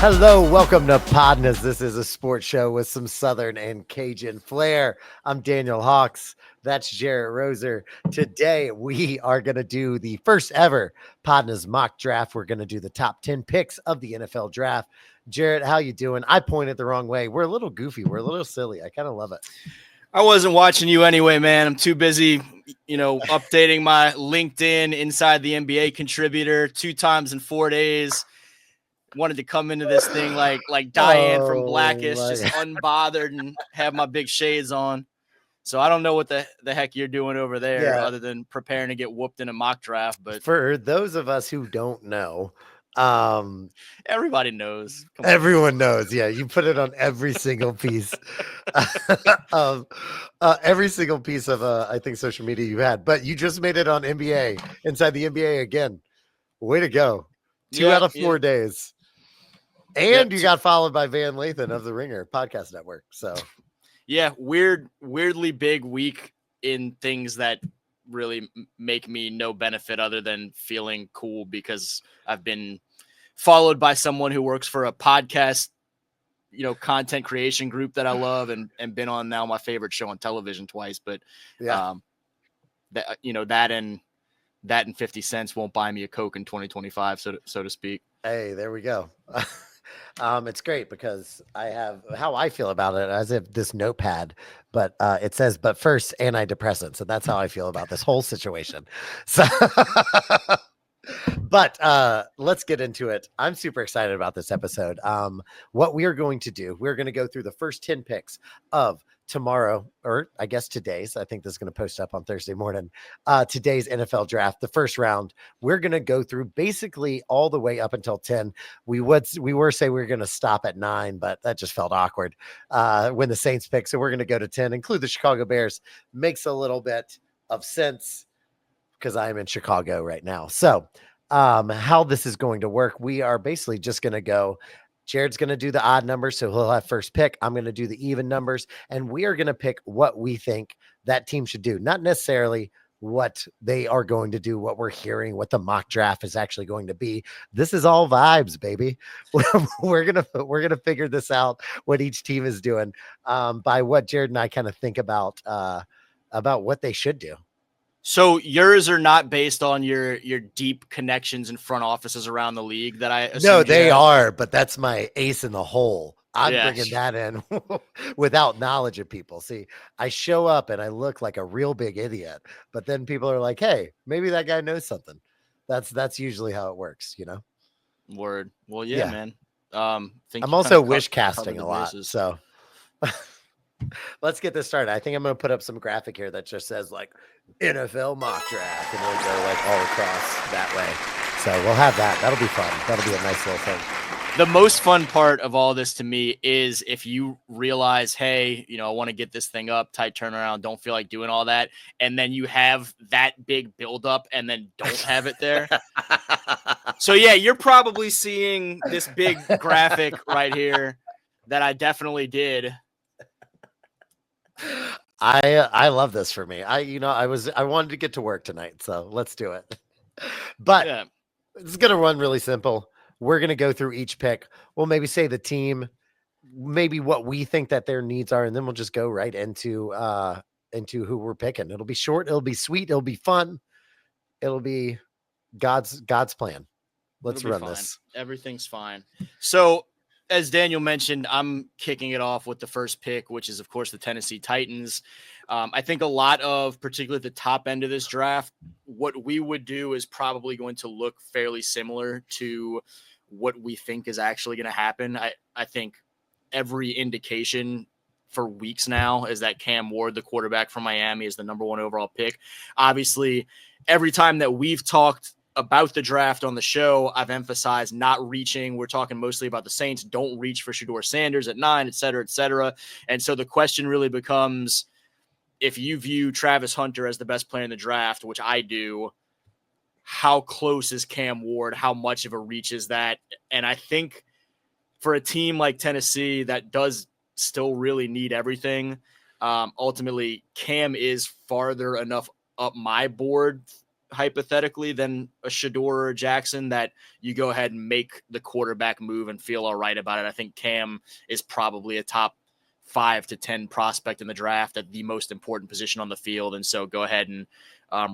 Hello, welcome to PODnas. This is a sports show with some Southern and Cajun flair. I'm Daniel Hawks. That's Jarrett Roser. Today, we are going to do the first ever PODnas mock draft. We're going to do the top 10 picks of the NFL draft. Jarrett, how you doing? I pointed the wrong way. We're a little goofy. We're a little silly. I kind of love it. I wasn't watching you anyway, man. I'm too busy, updating my LinkedIn Inside the NBA contributor 2 times in 4 days. Wanted to come into this thing like Diane from Blackish, just unbothered and have my big shades on. So I don't know what the heck you're doing over there other than preparing to get whooped in a mock draft. But for those of us who don't know, everybody knows. Everyone knows. Yeah, you put it on every single piece of every single piece of I think social media you had, but you just made it on NBA, Inside the NBA again. Way to go. 2 out of 4 days. And you got followed by Van Lathan of the Ringer Podcast Network. So yeah, weirdly big week in things that really make me no benefit other than feeling cool because I've been followed by someone who works for a podcast, content creation group that I love and been on now my favorite show on television twice. But that and 50 cents won't buy me a Coke in 2025, so to speak. Hey, there we go. It's great because I have how I feel about it as if this notepad, but it says, but first antidepressants. And that's how I feel about this whole situation. So, but let's get into it. I'm super excited about this episode. What we are going to do, we're going to go through the first 10 picks of tomorrow, or I guess today's. I think this is going to post up on Thursday morning. Today's NFL draft, the first round. We're going to go through basically all the way up until 10. We were say we were going to stop at 9, but that just felt awkward when the Saints pick. So we're going to go to 10, include the Chicago Bears. Makes a little bit of sense because I'm in Chicago right now. So how this is going to work, we are basically just going to go. Jared's going to do the odd numbers, so he'll have first pick. I'm going to do the even numbers, and we are going to pick what we think that team should do, not necessarily what they are going to do, what we're hearing, what the mock draft is actually going to be. This is all vibes, baby. We're gonna figure this out, what each team is doing, by what Jared and I kind of think about what they should do. So yours are not based on your deep connections in front offices around the league that I assume. No, they are, but that's my ace in the hole. I'm bringing that in without knowledge of people. See, I show up and I look like a real big idiot, but then people are like, hey, maybe that guy knows something. That's usually how it works, Word. Well, yeah. Man. I'm also wish casting a lot. So let's get this started. I think I'm going to put up some graphic here that just says like NFL mock draft, and we'll go like all across that way. So we'll have that. That'll be fun. That'll be a nice little thing. The most fun part of all this to me is if you realize, hey, I want to get this thing up, tight turnaround, don't feel like doing all that. And then you have that big buildup and then don't have it there. So yeah, you're probably seeing this big graphic right here that I definitely did. I love this for me. I wanted to get to work tonight, so let's do it. But it's going to run really simple. We're going to go through each pick. We'll maybe say the team, maybe what we think that their needs are, and then we'll just go right into who we're picking. It'll be short, it'll be sweet, it'll be fun. It'll be God's plan. Let's run this. Everything's fine. So, as Daniel mentioned, I'm kicking it off with the first pick, which is, of course, the Tennessee Titans. I think a lot of, particularly at the top end of this draft, what we would do is probably going to look fairly similar to what we think is actually going to happen. I think every indication for weeks now is that Cam Ward, the quarterback from Miami, is the number 1 overall pick. Obviously, every time that we've talked about the draft on the show, I've emphasized not reaching. We're talking mostly about the Saints. Don't reach for Shedeur Sanders at 9, et cetera, et cetera. And so the question really becomes, if you view Travis Hunter as the best player in the draft, which I do, how close is Cam Ward? How much of a reach is that? And I think for a team like Tennessee that does still really need everything, ultimately Cam is farther enough up my board hypothetically than a Shador or a Jackson, that you go ahead and make the quarterback move and feel all right about it. I think Cam is probably a top 5 to 10 prospect in the draft at the most important position on the field. And so go ahead and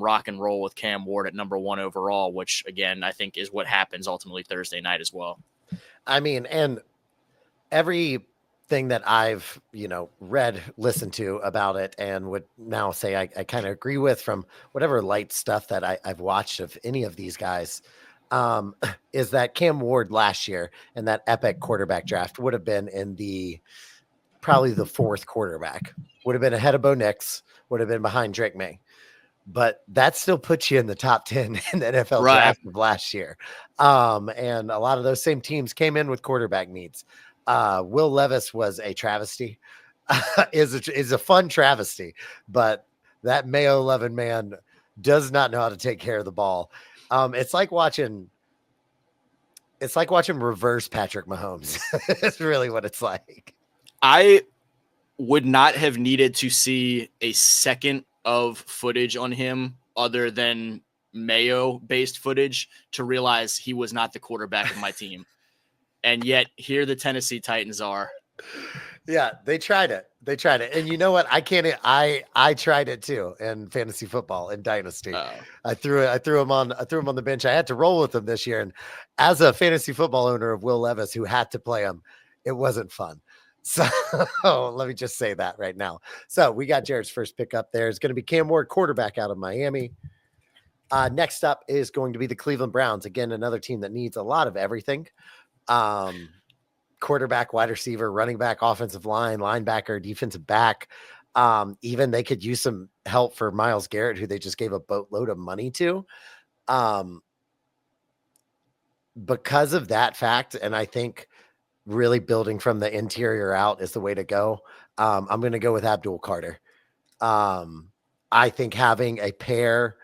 rock and roll with Cam Ward at number 1 overall, which again, I think is what happens ultimately Thursday night as well. I mean, and everything that I've, read, listened to about it and would now say I kind of agree with from whatever light stuff that I've watched of any of these guys, is that Cam Ward last year in that epic quarterback draft would have been in probably the 4th quarterback, would have been ahead of Bo Nix, would have been behind Drake May. But that still puts you in the top 10 in the NFL draft of last year. And a lot of those same teams came in with quarterback needs. Will Levis was a travesty, is a fun travesty, but that Mayo 11 man does not know how to take care of the ball. It's like watching reverse Patrick Mahomes. It's really what it's like. I would not have needed to see a second of footage on him other than Mayo based footage to realize he was not the quarterback of my team. And yet here the Tennessee Titans are. Yeah, they tried it. And you know what? I tried it too in fantasy football in Dynasty. I threw him on the bench. I had to roll with him this year. And as a fantasy football owner of Will Levis who had to play him, it wasn't fun. So let me just say that right now. So we got Jared's first pick up there. It's going to be Cam Ward, quarterback out of Miami. Next up is going to be the Cleveland Browns. Again, another team that needs a lot of everything. Quarterback, wide receiver, running back, offensive line, linebacker, defensive back. Even they could use some help for Myles Garrett, who they just gave a boatload of money to. Because of that fact, and I think really building from the interior out is the way to go. I'm going to go with Abdul Carter. I think having a pair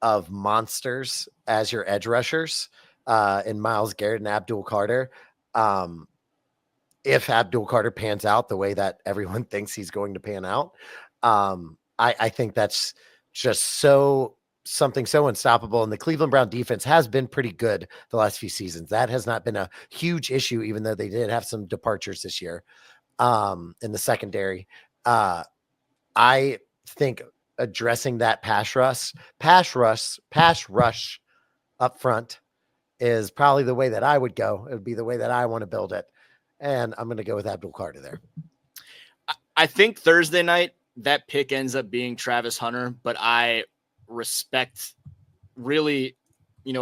of monsters as your edge rushers in Myles Garrett and Abdul Carter, if Abdul Carter pans out the way that everyone thinks he's going to pan out, I think that's just something so unstoppable. And the Cleveland Brown defense has been pretty good the last few seasons. That has not been a huge issue, even though they did have some departures this year in the secondary. I think addressing that pass rush up front is probably the way that I would go. It would be the way that I want to build it. And I'm going to go with Abdul Carter there. I think Thursday night, that pick ends up being Travis Hunter, but I respect really,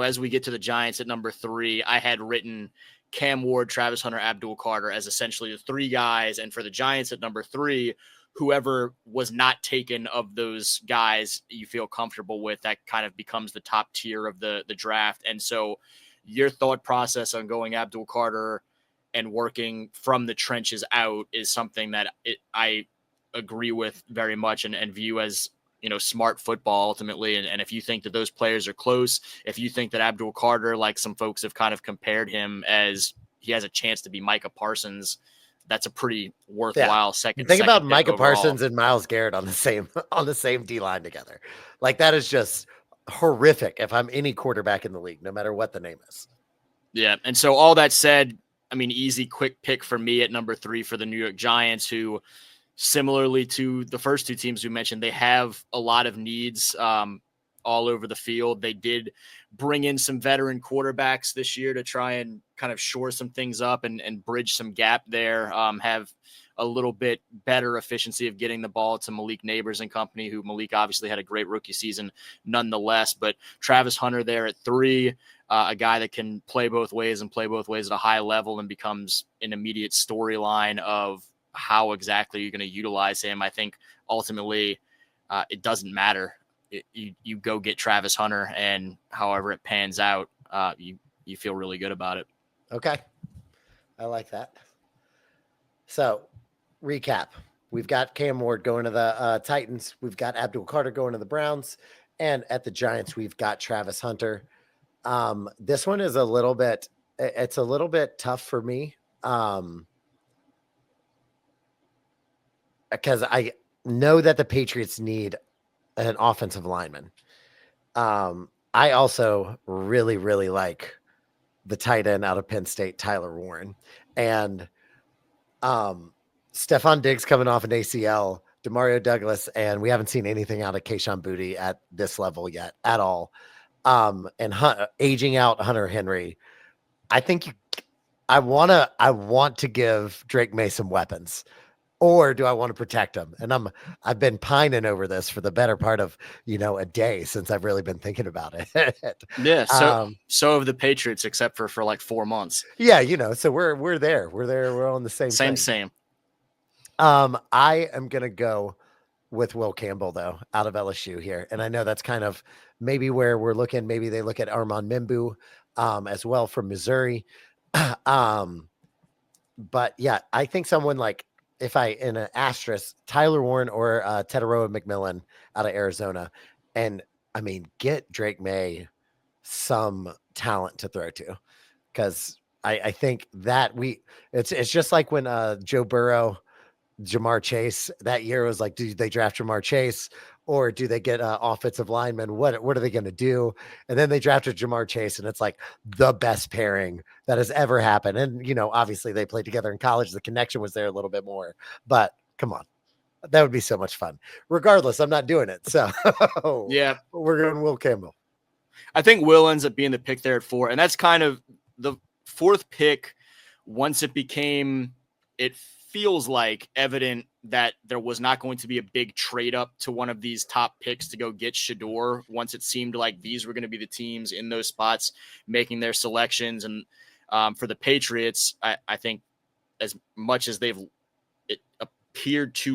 as we get to the Giants at number 3, I had written Cam Ward, Travis Hunter, Abdul Carter as essentially the 3 guys. And for the Giants at number 3, whoever was not taken of those guys you feel comfortable with, that kind of becomes the top tier of the draft. And so your thought process on going Abdul Carter and working from the trenches out is something that I agree with very much and view as, smart football ultimately. And if you think that those players are close, if you think that Abdul Carter, like some folks have kind of compared him as he has a chance to be Micah Parsons, that's a pretty worthwhile second. Think about Micah overall. Parsons and Myles Garrett on the same D line together. Like, that is just horrific if I'm any quarterback in the league, no matter what the name is. Yeah. And so all that said, I mean, easy, quick pick for me at number 3 for the New York Giants, who similarly to the first 2 teams we mentioned, they have a lot of needs all over the field. They did bring in some veteran quarterbacks this year to try and kind of shore some things up and bridge some gap there, have a little bit better efficiency of getting the ball to Malik Neighbors and company, who Malik obviously had a great rookie season nonetheless. But Travis Hunter there at 3, a guy that can play both ways and play both ways at a high level and becomes an immediate storyline of how exactly you're going to utilize him. I think ultimately it doesn't matter. You go get Travis Hunter, and however it pans out, you feel really good about it. Okay. I like that. So recap. We've got Cam Ward going to the Titans. We've got Abdul Carter going to the Browns. And at the Giants, we've got Travis Hunter. This one is a little bit tough for me. Because I know that the Patriots need an offensive lineman. I also really, really like the tight end out of Penn State, Tyler Warren. And Stephon Diggs coming off an ACL, Demario Douglas, and we haven't seen anything out of Kayshon Boutte at this level yet at all. And aging out Hunter Henry. I think I want to give Drake May some weapons. Or do I want to protect him? And I've been pining over this for the better part of, a day since I've really been thinking about it. Yeah. So have the Patriots, except for like 4 months. Yeah, so we're there. We're on the same thing. Same. I am gonna go with Will Campbell though, out of LSU here. And I know that's kind of maybe where we're looking. Maybe they look at Armand Mimbu as well from Missouri. But yeah, I think someone like if I in an asterisk, Tyler Warren or Tetaroa McMillan out of Arizona. And I mean, get Drake May some talent to throw to. Because I think that it's just like when Joe Burrow, Jamar Chase that year was like, do they draft Jamar Chase or do they get offensive linemen? What are they going to do? And then they drafted Jamar Chase, and it's like the best pairing that has ever happened. And obviously they played together in college. The connection was there a little bit more. But come on, that would be so much fun. Regardless, I'm not doing it. So yeah, we're going Will Campbell. I think Will ends up being the pick there at 4, and that's kind of the 4th pick. Once it feels like evident that there was not going to be a big trade up to one of these top picks to go get Shedeur. Once it seemed like these were going to be the teams in those spots making their selections. And for the Patriots, I think as much as it appeared to